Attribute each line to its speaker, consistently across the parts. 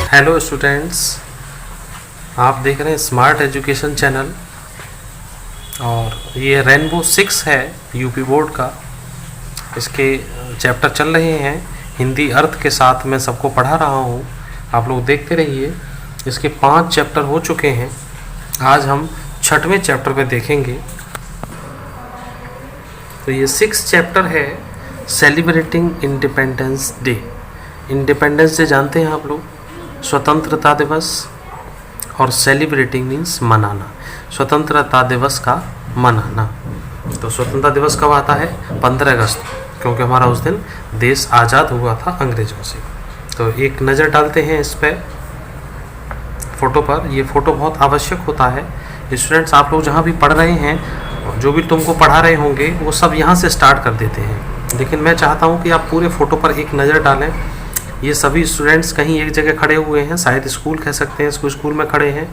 Speaker 1: Hello students, आप देख रहे हैं स्मार्ट एजुकेशन चैनल और ये रेनबो 6 है यूपी बोर्ड का। इसके चैप्टर चल रहे हैं, हिंदी अर्थ के साथ मैं सबको पढ़ा रहा हूँ, आप लोग देखते रहिए। इसके 5 चैप्टर हो चुके हैं, आज हम 6वें चैप्टर पे देखेंगे। तो ये 6 चैप्टर है celebrating independence day. Independence day जानते हैं आप लोग, स्वतंत्रता दिवस, और सेलिब्रेटिंग मीन्स मनाना, स्वतंत्रता दिवस का मनाना। तो स्वतंत्रता दिवस कब आता है? 15 अगस्त, क्योंकि हमारा उस दिन देश आज़ाद हुआ था अंग्रेज़ों से। तो एक नज़र डालते हैं इस पर फ़ोटो पर। ये फ़ोटो बहुत आवश्यक होता है। स्टूडेंट्स, आप लोग जहाँ भी पढ़ रहे हैं, जो भी तुमको पढ़ा रहे होंगे, वो सब यहाँ से स्टार्ट कर देते हैं, लेकिन मैं चाहता हूँ कि आप पूरे फ़ोटो पर एक नज़र डालें। ये सभी स्टूडेंट्स कहीं एक जगह खड़े हुए हैं, शायद स्कूल कह सकते हैं, स्कूल में खड़े हैं,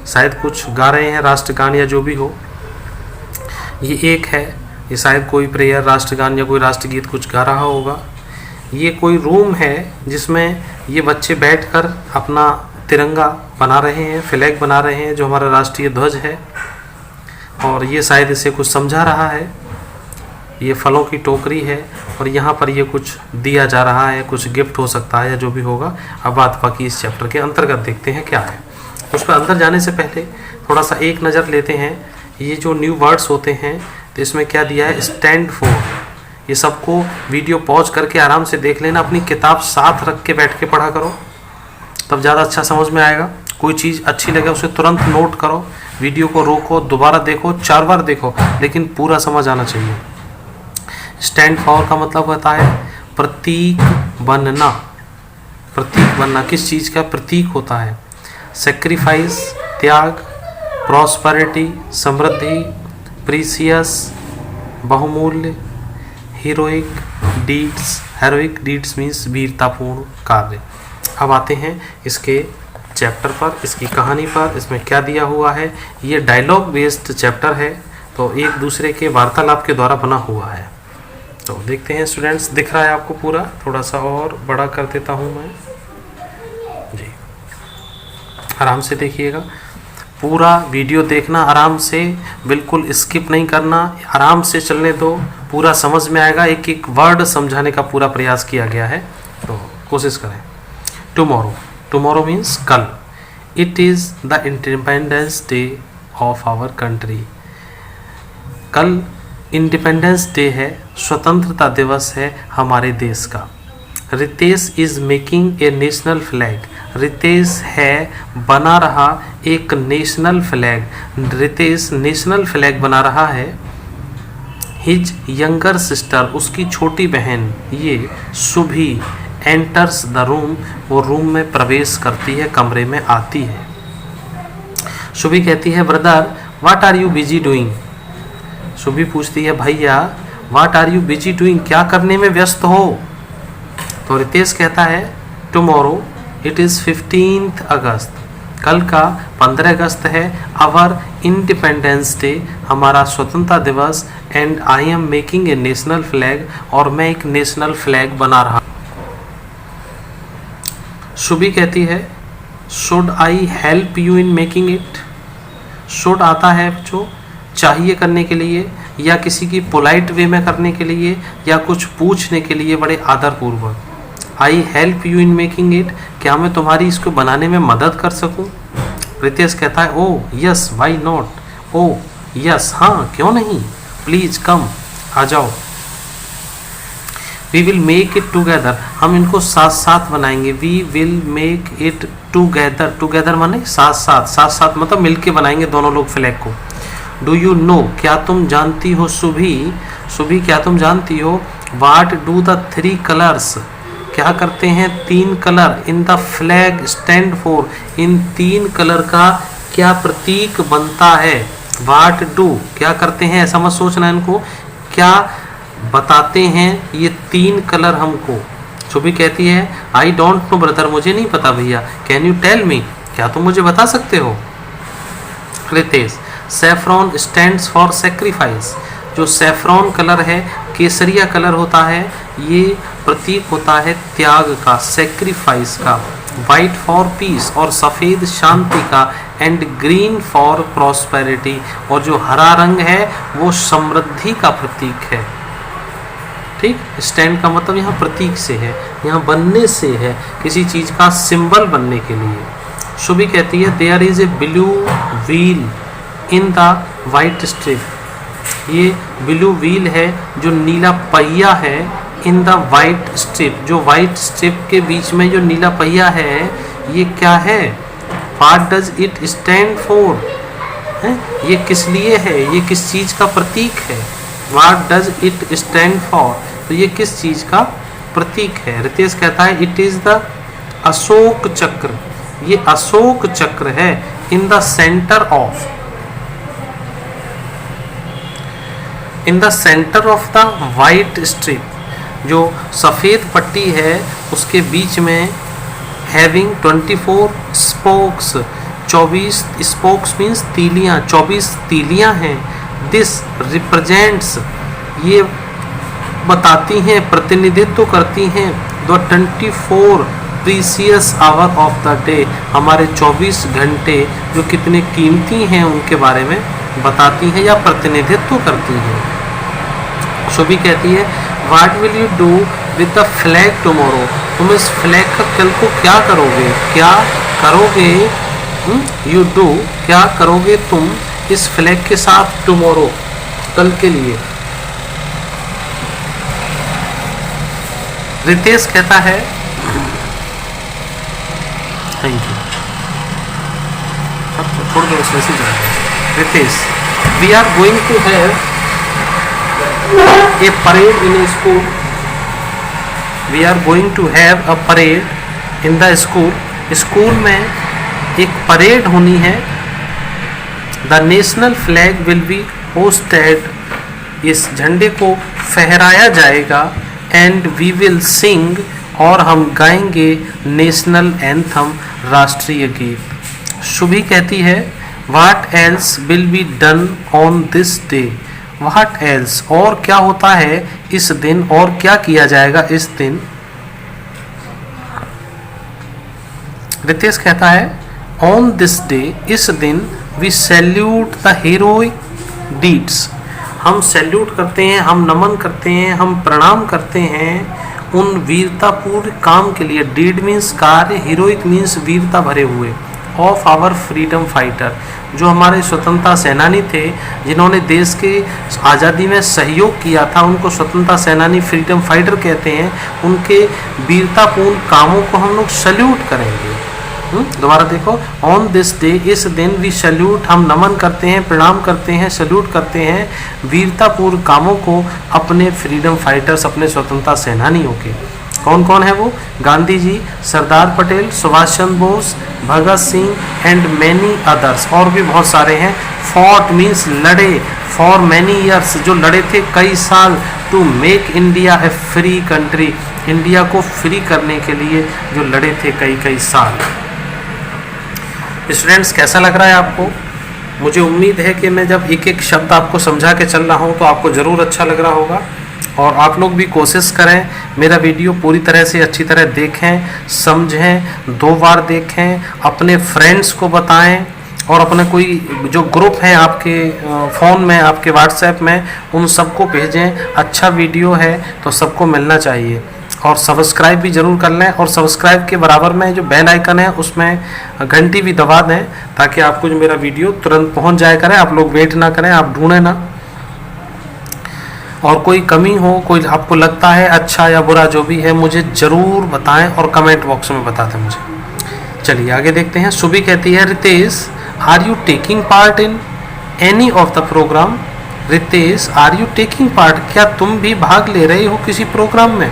Speaker 1: शायद कुछ गा रहे हैं राष्ट्रगान या जो भी हो। ये एक है, ये शायद कोई प्रेयर, राष्ट्रगान या कोई राष्ट्रगीत कुछ गा रहा होगा। ये कोई रूम है जिसमें ये बच्चे बैठकर अपना तिरंगा बना रहे हैं, फ्लैग बना रहे हैं, जो हमारा राष्ट्रीय ध्वज है, और ये शायद इसे कुछ समझा रहा है। ये फलों की टोकरी है और यहाँ पर ये कुछ दिया जा रहा है, कुछ गिफ्ट हो सकता है या जो भी होगा। अब बात बाकी इस चैप्टर के अंतर्गत देखते हैं क्या है। उस पर अंदर जाने से पहले थोड़ा सा एक नज़र लेते हैं। ये जो न्यू वर्ड्स होते हैं, तो इसमें क्या दिया है? Stand for. ये सबको वीडियो पॉज करके आराम से देख लेना, अपनी किताब साथ रख के बैठ के पढ़ा करो, तब ज़्यादा अच्छा समझ में आएगा। कोई चीज़ अच्छी लगे उसे तुरंत नोट करो, वीडियो को रोको, दोबारा देखो, 4 बार देखो, लेकिन पूरा समझ आना चाहिए। स्टैंड फॉर का मतलब होता है प्रतीक बनना। प्रतीक बनना किस चीज़ का प्रतीक होता है? सेक्रीफाइस, त्याग, प्रॉस्पेरिटी, समृद्धि, प्रीसियस, बहुमूल्य, heroic deeds. Heroic deeds means वीरतापूर्ण कार्य। अब आते हैं इसके चैप्टर पर, इसकी कहानी पर। इसमें क्या दिया हुआ है? ये डायलॉग बेस्ड चैप्टर है, तो एक दूसरे के वार्तालाप के द्वारा बना हुआ है। तो देखते हैं स्टूडेंट्स, दिख रहा है आपको पूरा? थोड़ा सा और बड़ा कर देता हूँ मैं जी, आराम से देखिएगा। पूरा वीडियो देखना आराम से, बिल्कुल स्किप नहीं करना, आराम से चलने दो, पूरा समझ में आएगा। एक एक वर्ड समझाने का पूरा प्रयास किया गया है, तो कोशिश करें। टुमारो, टुमारो मीन्स कल। It is the independence day of our country. कल इंडिपेंडेंस डे है, स्वतंत्रता दिवस है हमारे देश का। Ritesh is making a national flag. Ritesh है बना रहा एक national flag. Ritesh national flag बना रहा है। हिज यंगर सिस्टर, उसकी छोटी बहन ये शुभी, एंटर्स द रूम, वो रूम में प्रवेश करती है, कमरे में आती है। शुभी कहती है, brother what are you busy doing. Shubhi पूछती है, भैया what are you busy doing, क्या करने में व्यस्त हो? तो रितेश कहता है, टुमारो इट इज़ 15 अगस्त, कल का 15 अगस्त है, आवर इंडिपेंडेंस डे, हमारा स्वतंत्रता दिवस, and I am making a national flag, और मैं एक नेशनल फ्लैग बना रहा। शुभी कहती है, should I help you in making it. Should आता है जो चाहिए करने के लिए, या किसी की पोलाइट वे में करने के लिए, या कुछ पूछने के लिए बड़े आदरपूर्वक। I help you in making it, क्या मैं तुम्हारी इसको बनाने में मदद कर सकूं? रितेश कहता है, oh yes why not, oh yes हाँ क्यों नहीं, प्लीज कम आ जाओ। We will make it together, हम इनको साथ साथ बनाएंगे। We will make it together, together माने साथ साथ, साथ साथ मतलब मिलके बनाएंगे दोनों लोग फ्लैग को। डू यू नो, क्या तुम जानती हो? शुभी, शुभी क्या तुम जानती हो? वाट डू द 3 कलर्स, क्या करते हैं 3 colour, in the flag stand for, in 3 colour का क्या प्रतीक बनता है? वाट डू क्या करते हैं, ऐसा मत सोचना, इनको क्या बताते हैं ये 3 कलर हमको। शुभी कहती है, आई डोंट नो ब्रदर, मुझे नहीं पता भैया। कैन यू टेल मी, क्या तुम मुझे बता सकते हो? Ritesh, saffron stands for sacrifice, जो सैफ्रॉन कलर है, केसरिया कलर होता है, ये प्रतीक होता है त्याग का, सेक्रीफाइस का। वाइट फॉर पीस और सफ़ेद शांति का, एंड ग्रीन फॉर प्रॉस्पेरिटी और जो हरा रंग है वो समृद्धि का प्रतीक है। ठीक, स्टैंड का मतलब यहाँ प्रतीक से है, यहाँ बनने से है, किसी चीज़ का सिंबल बनने के लिए। शुभी कहती है there is a blue wheel in the white strip, ये ब्लू व्हील है जो नीला पहिया है, इन द वाइट स्ट्रिप, जो वाइट स्ट्रिप के बीच में जो नीला पहिया है ये क्या है? What does it stand for, ये किस लिए है, ये किस चीज़ का प्रतीक है? What does it stand for, तो ये किस चीज़ का प्रतीक है? रितेश कहता है इट इज़ द अशोक चक्र, ये अशोक चक्र है, in the centre of, in the centre of the white strip, जो सफ़ेद पट्टी है उसके बीच में, हैविंग 24 स्पोक्स, 24 स्पोक्स मीन्स तीलियाँ, 24 तीलियाँ हैं। दिस रिप्रेजेंट्स, ये बताती हैं, प्रतिनिधित्व करती हैं the 24 precious hour of the day, हमारे 24 घंटे जो कितने कीमती हैं उनके बारे में बताती हैं या प्रतिनिधित्व करती हैं। शुभी कहती है what will you do with the flag tomorrow, तुम इस फ्लैग का कल को क्या करोगे, क्या करोगे, यू डू, क्या करोगे तुम इस फ्लैग के साथ टुमारो, कल के लिए। रितेश कहता है थैंक यू, छोड़ दो उसमें से जाएगा। Ritesh, we are going to have a parade in a school, we are going to have a parade in the school, school में एक परेड होनी है। the national flag will be hoisted, इस झंडे को फहराया जाएगा, and we will sing, और हम गाएंगे नेशनल एंथम, राष्ट्रीय गीत। शुभी कहती है what else will be done on this day, what else, और क्या होता है इस दिन, और क्या किया जाएगा इस दिन। रितेश कहता है ऑन दिस डे, इस दिन, we salute the heroic deeds, हम सैल्यूट करते हैं, हम नमन करते हैं, हम प्रणाम करते हैं उन वीरतापूर्ण काम के लिए। डीड मीन्स कार्य, हीरोइक मीन्स वीरता भरे हुए, ऑफ आवर फ्रीडम फाइटर, जो हमारे स्वतंत्रता सेनानी थे जिन्होंने देश के आज़ादी में सहयोग किया था, उनको स्वतंत्रता सेनानी फ्रीडम फाइटर कहते हैं। उनके वीरतापूर्ण कामों को हम लोग सैल्यूट करेंगे। दोबारा देखो, ऑन दिस डे, इस दिन, वी सैल्यूट, हम नमन करते हैं, प्रणाम करते हैं, सैल्यूट करते हैं वीरतापूर्ण कामों को अपने फ्रीडम फाइटर्स, अपने स्वतंत्रता सेनानियों के। कौन कौन है वो? Gandhi ji, Sardar Patel, Subhash Chandra Bose, Bhagat Singh and many others, और भी बहुत सारे हैं। फॉट मीन्स लड़े, फॉर मैनी ईयर्स, जो लड़े थे कई साल, to make India a free country, India को फ्री करने के लिए जो लड़े थे कई साल। स्टूडेंट्स, कैसा लग रहा है आपको? मुझे उम्मीद है कि मैं जब एक एक शब्द आपको समझा के चल रहा हूँ तो आपको ज़रूर अच्छा लग रहा होगा, और आप लोग भी कोशिश करें मेरा वीडियो पूरी तरह से अच्छी तरह देखें, समझें, 2 बार देखें, अपने फ्रेंड्स को बताएं, और अपने कोई जो ग्रुप है आपके फ़ोन में, आपके व्हाट्सएप में, उन सबको भेजें। अच्छा वीडियो है तो सबको मिलना चाहिए, और सब्सक्राइब भी ज़रूर कर लें, और सब्सक्राइब के बराबर में जो बेल आइकन है उसमें घंटी भी दबा दें, ताकि आपको जो मेरा वीडियो तुरंत पहुंच जाया करें, आप लोग वेट ना करें, आप ढूंढें ना। और कोई कमी हो, कोई आपको लगता है अच्छा या बुरा जो भी है, मुझे ज़रूर बताएं और कमेंट बॉक्स में बता दें मुझे। चलिए आगे देखते हैं। सुबी कहती है Ritesh, are you taking part in any of the programme? Ritesh, are you taking part, क्या तुम भी भाग ले रहे हो किसी प्रोग्राम में?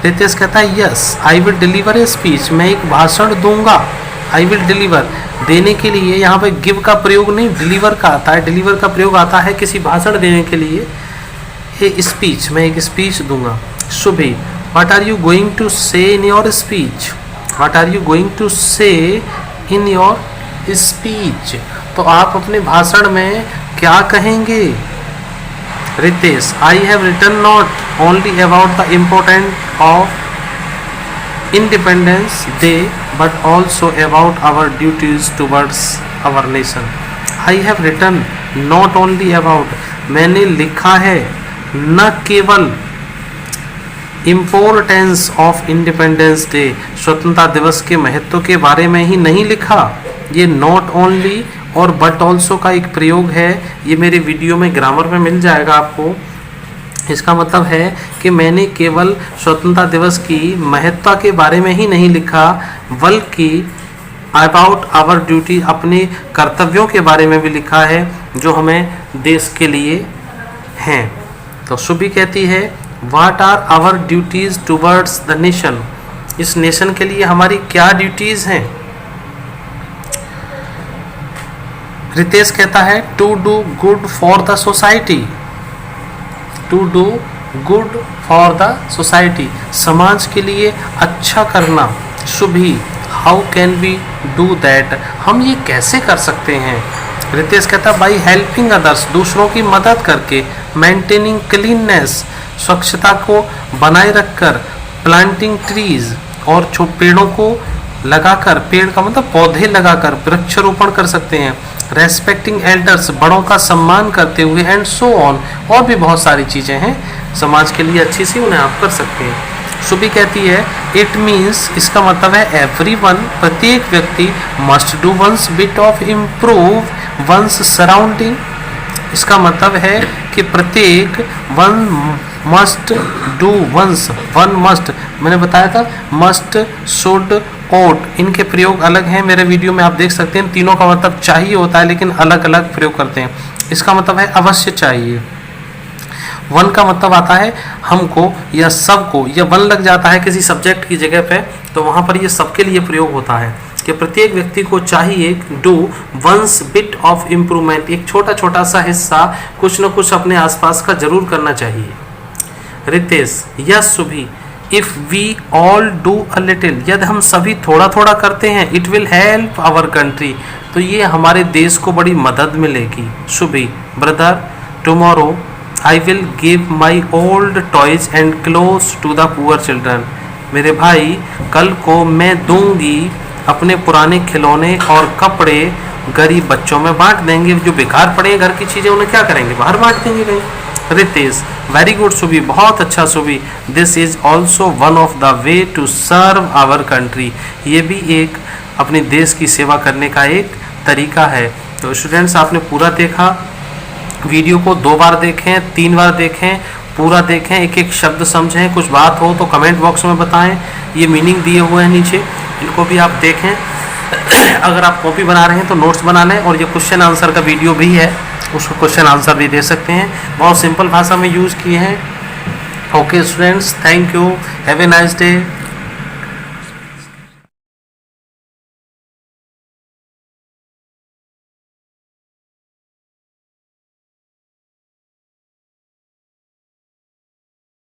Speaker 1: रितेश कहता है yes, I will deliver a speech, मैं एक भाषण दूंगा। आई विल डिलीवर, देने के लिए यहाँ पे गिव का प्रयोग नहीं, डिलीवर का आता है। डिलीवर का प्रयोग आता है किसी भाषण देने के लिए। ए स्पीच, मैं एक स्पीच दूंगा। Shubhi, what are you going to say in your speech? What are you going to say in your speech, तो आप अपने भाषण में क्या कहेंगे? Ritesh, I have written not only about the important of independence day but also about our duties towards our nation. I have written not only about, मैंने लिखा है न केवल इम्पोर्टेंस ऑफ इंडिपेंडेंस डे, स्वतंत्रता दिवस के महत्व के बारे में ही नहीं लिखा। ये नॉट ओनली और बट ऑल्सो का एक प्रयोग है, ये मेरे वीडियो में ग्रामर में मिल जाएगा आपको। इसका मतलब है कि मैंने केवल स्वतंत्रता दिवस की महत्ता के बारे में ही नहीं लिखा, बल्कि अबाउट आवर ड्यूटी, अपने कर्तव्यों के बारे में भी लिखा है जो हमें देश के लिए हैं। तो सुबी कहती है what are our duties towards the nation, इस नेशन के लिए हमारी क्या ड्यूटीज़ हैं। रितेश कहता है to do good for the society, to do good for the society, समाज के लिए अच्छा करना। Subhi how can we do that, हम ये कैसे कर सकते हैं। रितेश कहता है बाई हेल्पिंग अदर्स, दूसरों की मदद करके। मेंटेनिंग क्लीननेस, स्वच्छता को बनाए रखकर। प्लांटिंग ट्रीज, और पेड़ों को लगाकर, पेड़ का मतलब पौधे लगाकर वृक्षारोपण कर सकते हैं। रेस्पेक्टिंग एल्डर्स, बड़ों का सम्मान करते हुए। एंड सो ऑन, और भी बहुत सारी चीज़ें हैं समाज के लिए अच्छी सी, उन्हें आप कर सकते हैं। सुबी कहती है इट मीन्स, इसका मतलब है एवरीवन, प्रत्येक व्यक्ति must do one's bit of improve one's surrounding, इसका मतलब है कि प्रत्येक one must do one's, one must, मैंने बताया था मस्ट, शुड, ओट, इनके प्रयोग अलग हैं, मेरे वीडियो में आप देख सकते हैं। तीनों का मतलब चाहिए होता है लेकिन अलग अलग प्रयोग करते हैं। इसका मतलब है अवश्य चाहिए। वन का मतलब आता है हमको या सबको, या वन लग जाता है किसी सब्जेक्ट की जगह पे, तो वहाँ पर ये सबके लिए प्रयोग होता है कि प्रत्येक व्यक्ति को चाहिए do one's bit of improvement, एक छोटा छोटा सा हिस्सा कुछ न कुछ अपने आसपास का जरूर करना चाहिए। Ritesh yes Subhi, if we all do a little, यदि हम सभी थोड़ा थोड़ा करते हैं, it will help our country, तो ये हमारे देश को बड़ी मदद मिलेगी। Subhi brother tomorrow I will give my old toys and clothes to the poor children, मेरे भाई कल को मैं दूंगी अपने पुराने खिलौने और कपड़े गरीब बच्चों में बांट देंगे। जो बेकार पड़े हैं घर की चीज़ें उन्हें क्या करेंगे, बाहर बांट देंगे कहीं। रितेश वेरी गुड सुबी, बहुत अच्छा Subi. This is also one of the way to serve our country, ये भी एक अपने देश की सेवा करने का एक तरीका है। तो स्टूडेंट्स आपने पूरा देखा, वीडियो को 2 बार देखें, 3 बार देखें, पूरा देखें, एक एक शब्द समझें। कुछ बात हो तो कमेंट बॉक्स में बताएं, ये मीनिंग दिए हुए हैं नीचे, इनको भी आप देखें। अगर आप कॉपी बना रहे हैं तो नोट्स बना लें, और ये क्वेश्चन आंसर का वीडियो भी है, उसको क्वेश्चन आंसर भी दे सकते हैं, बहुत सिंपल भाषा में यूज़ किए हैं। Okay students, thank you, have a nice day.